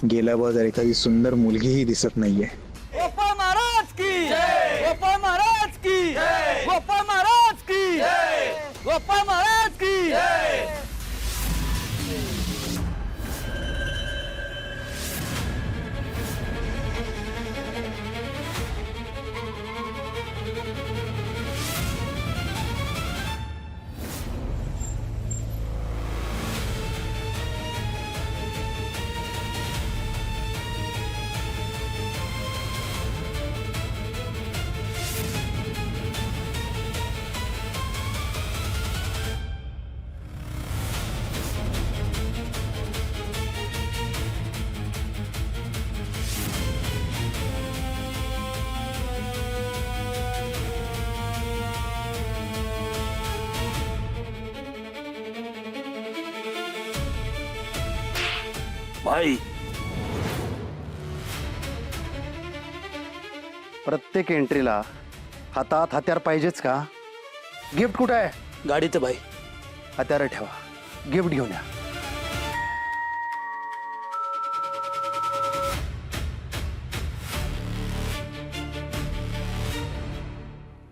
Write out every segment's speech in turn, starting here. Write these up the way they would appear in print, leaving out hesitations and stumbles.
गेल्या बाजार एखादी सुंदर मुलगीही दिसत नाहीये. गोपाळ महाराज की गोपाळ महाराज की गोपाळ महाराज की गोपाळ महाराज की भाई प्रत्येक एंट्रीला हातात हत्यार पाहिजेच का? गिफ्ट कुठं आहे? गाडीत भाई. हत्यार ठेवा, गिफ्ट घेऊन या.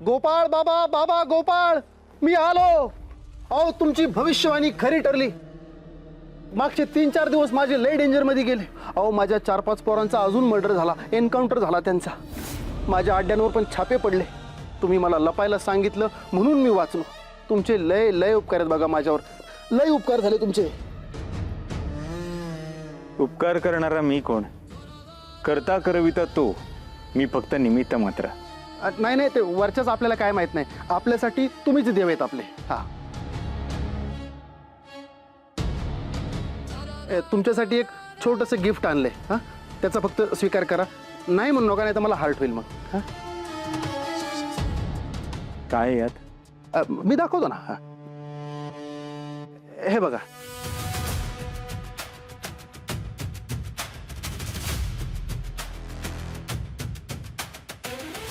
गोपाळ बाबा, बाबा गोपाळ, मी आलो. अहो तुमची भविष्यवाणी खरी ठरली. मागचे 3-4 दिवस माझे लय डेंजर मध्ये गेले. अहो माझ्या 4-5 पोरांचा अजून मर्डर झाला, एन्काउंटर झाला त्यांचा. माझ्या अड्ड्यांवर पण छापे पडले. तुम्ही मला लपायला सांगितलं म्हणून मी वाचलो. तुमचे लय लय उपकार आहेत बघा माझ्यावर. लय उपकार झाले तुमचे. उपकार करणारा मी कोण? करता करविता तो, मी फक्त निमित्त मात्र. नाही नाही, ते वरच्याच आपल्याला काय माहित नाही. आपल्यासाठी तुम्हीच देव आहेत आपले. हा, तुमच्यासाठी एक छोटंसं गिफ्ट आणलंय. हा, त्याचा फक्त स्वीकार करा. नाही म्हणू नका, नाही तर मला हार्ट होईल मग. हा, काय आहे यात? मी दाखवतो ना. हा, हे बघा.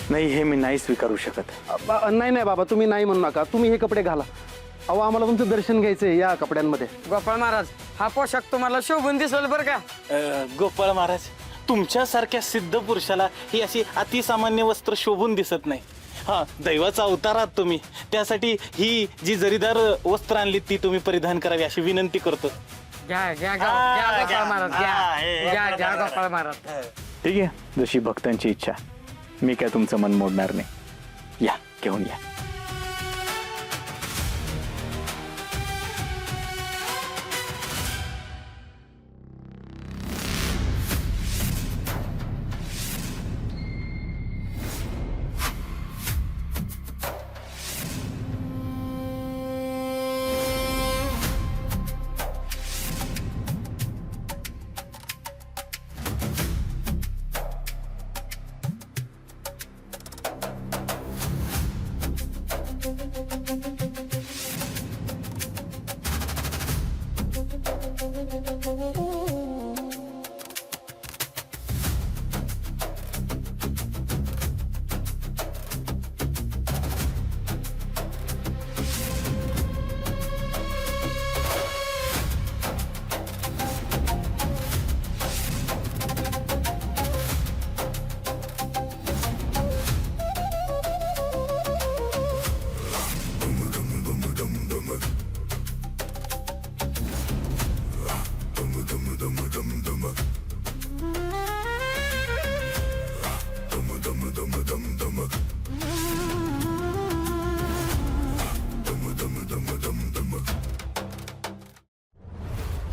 नाही, हे मी नाही स्वीकारू शकत. नाही नाही बाबा, तुम्ही नाही म्हणू नका. तुम्ही हे कपडे घाला. अहो आम्हाला तुमचं दर्शन घ्यायचंय या कपड्यांमध्ये. गोपाळ महाराज, हा पोशाख तुम्हाला शोभून दिसेल बरं का. गोपाळ महाराज, तुमच्यासारख्या सिद्ध पुरुषाला ही अशी अतिसामान्य वस्त्र शोभून दिसत नाही. हा, दैवाचा अवतार आहात तुम्ही. त्यासाठी ही जी जरीदार वस्त्र आणली ती तुम्ही परिधान करावी अशी विनंती करतो. घ्या घ्या घ्या गोपाळ महाराज, घ्या घ्या गोपाळ महाराज. ठीक आहे, जशी भक्तांची इच्छा. मी काय तुमचं मन मोडणार नाही. या, घेऊन या.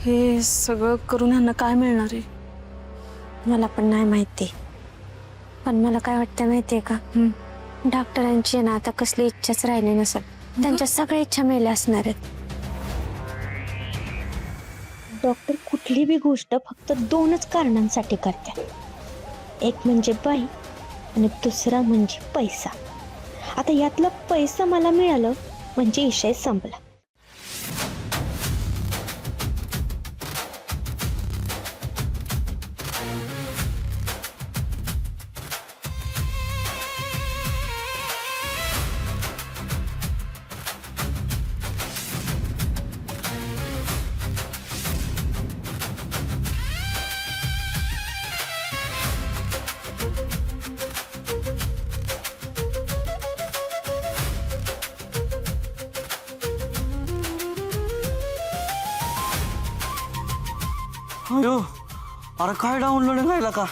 हे सगळं करून ह्यांना काय मिळणार आहे? मला पण नाही माहिती, पण मला काय वाटतं माहितीये का, डॉक्टरांची आहे ना आता कसली इच्छाच राहिली नसेल. त्यांच्या सगळ्या इच्छा मेल्या असणार आहेत. डॉक्टर कुठली बी गोष्ट फक्त 2च कारणांसाठी करतात. एक म्हणजे बाई आणि दुसरा म्हणजे पैसा. आता यातला पैसा मला मिळालं म्हणजे विषय संपला. अयो अरे काय डाउनलोडिंग राहिला का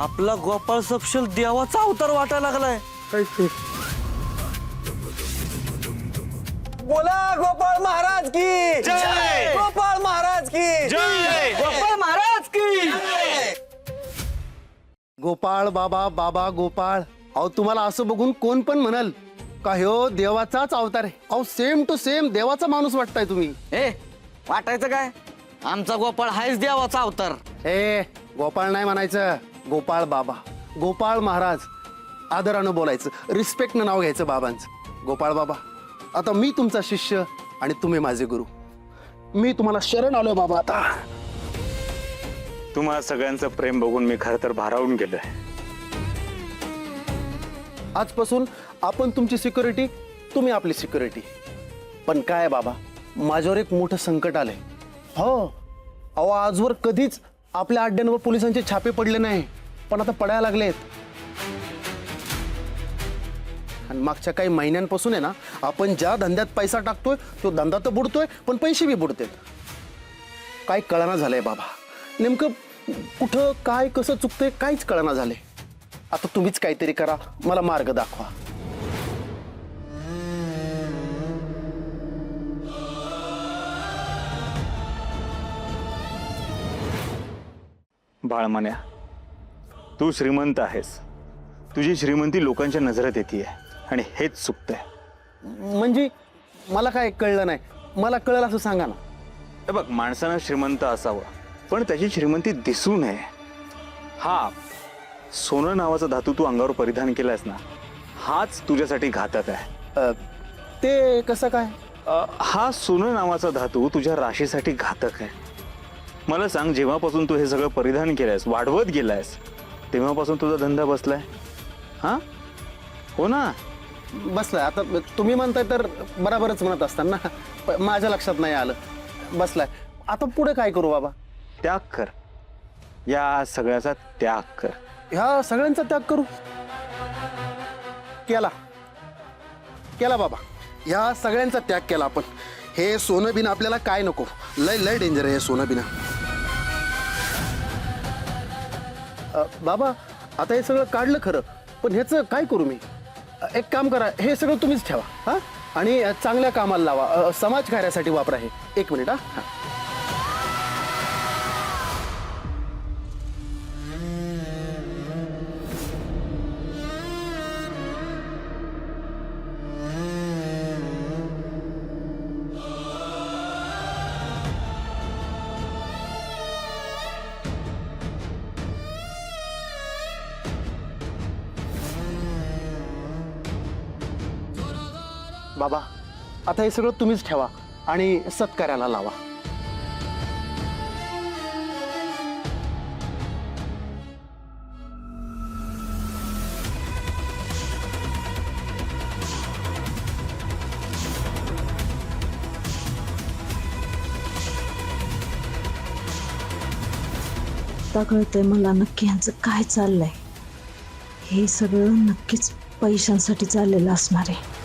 आपला गोपाळ सपशेल देवाचा अवतार वाटायला लागलाय बोला गोपाळ महाराज की जय! गोपाळ महाराज की जय! गोपाळ महाराज की गोपाळ बाबा बाबा गोपाळ अहो तुम्हाला असं बघून कोण पण म्हणाल का ह्यो देवाचाच अवतार आहे. अहो सेम टू सेम देवाचा माणूस वाटताय तुम्ही. ए वाटायचं काय आमचा गोपाळ हायच देवाचा अवतार ए गोपाळ नाही म्हणायचं, गोपाळ बाबा गोपाळ महाराज आदरानं बोलायचं, रिस्पेक्टनं नाव घ्यायचं बाबांचं. गोपाळ बाबा आता मी तुमचा शिष्य आणि तुम्ही माझे गुरु. मी तुम्हाला शरण आलोय बाबा. आता तुम्हा सगळ्यांचं प्रेम बघून मी खरं तर भारावून गेलोय. आजपासून आपण तुमची सिक्युरिटी, तुम्ही आपली सिक्युरिटी. पण काय बाबा माझ्यावर एक मोठं संकट आलंय. हो अहो आजवर कधीच आपल्या अड्ड्यांवर पोलिसांचे छापे पडले नाही, पण आता पडायला लागलेत. आणि मागच्या काही महिन्यांपासून आहे ना आपण ज्या धंद्यात पैसा टाकतोय तो धंदा तर बुडतोय पण पैसे बी बुडतेत. काय कळना झालंय बाबा, नेमकं कुठं काय कसं चुकतंय काहीच कळना झालंय. आता तुम्हीच काहीतरी करा, मला मार्ग दाखवा. बाळमान्या, तू श्रीमंत आहेस, तुझी श्रीमंती लोकांच्या नजरेत येते आणि हेच चुकतंय. म्हणजे मला काय कळलं नाही, मला कळलं असं सांगा ना. हे बघ, माणसानं श्रीमंत असावं पण त्याची श्रीमंती दिसू नये. हा सोनं नावाचा धातू तू अंगावर परिधान केलायस ना, हाच तुझ्यासाठी घातक आहे. ते कसं काय? हा सोनं नावाचा धातू तुझ्या राशीसाठी घातक आहे. मला सांग, जेव्हापासून तू हे सगळं परिधान केलंयस, वाढवत गेलायस, तेव्हापासून तुझा धंदा बसलाय. हा हो ना? बसलाय. आता तुम्ही म्हणताय तर बराबरच म्हणत असताना माझ्या लक्षात नाही आलं. बसलाय. आता पुढे काय करू बाबा? त्याग कर, या सगळ्याचा त्याग कर. ह्या सगळ्यांचा त्याग करू? केला केला बाबा, ह्या सगळ्यांचा त्याग केला आपण. हे सोनं बिना आपल्याला काय नको. लय लय डेंजर आहे हे सोनं बिना. बाबा आता हे सगळं काढलं खरं, पण ह्याचं काय करू मी? एक काम करा, हे सगळं तुम्हीच ठेवा हा, आणि चांगल्या कामाला लावा, समाज कार्यासाठी वापरा हे. एक मिनिट हा. बाबा आता हे सगळं तुम्हीच ठेवा आणि सत्कार्याला लावा. आता कळतंय मला नक्की ह्यांचं काय चाललंय. हे सगळं नक्कीच पैशांसाठी चाललेलं असणार आहे.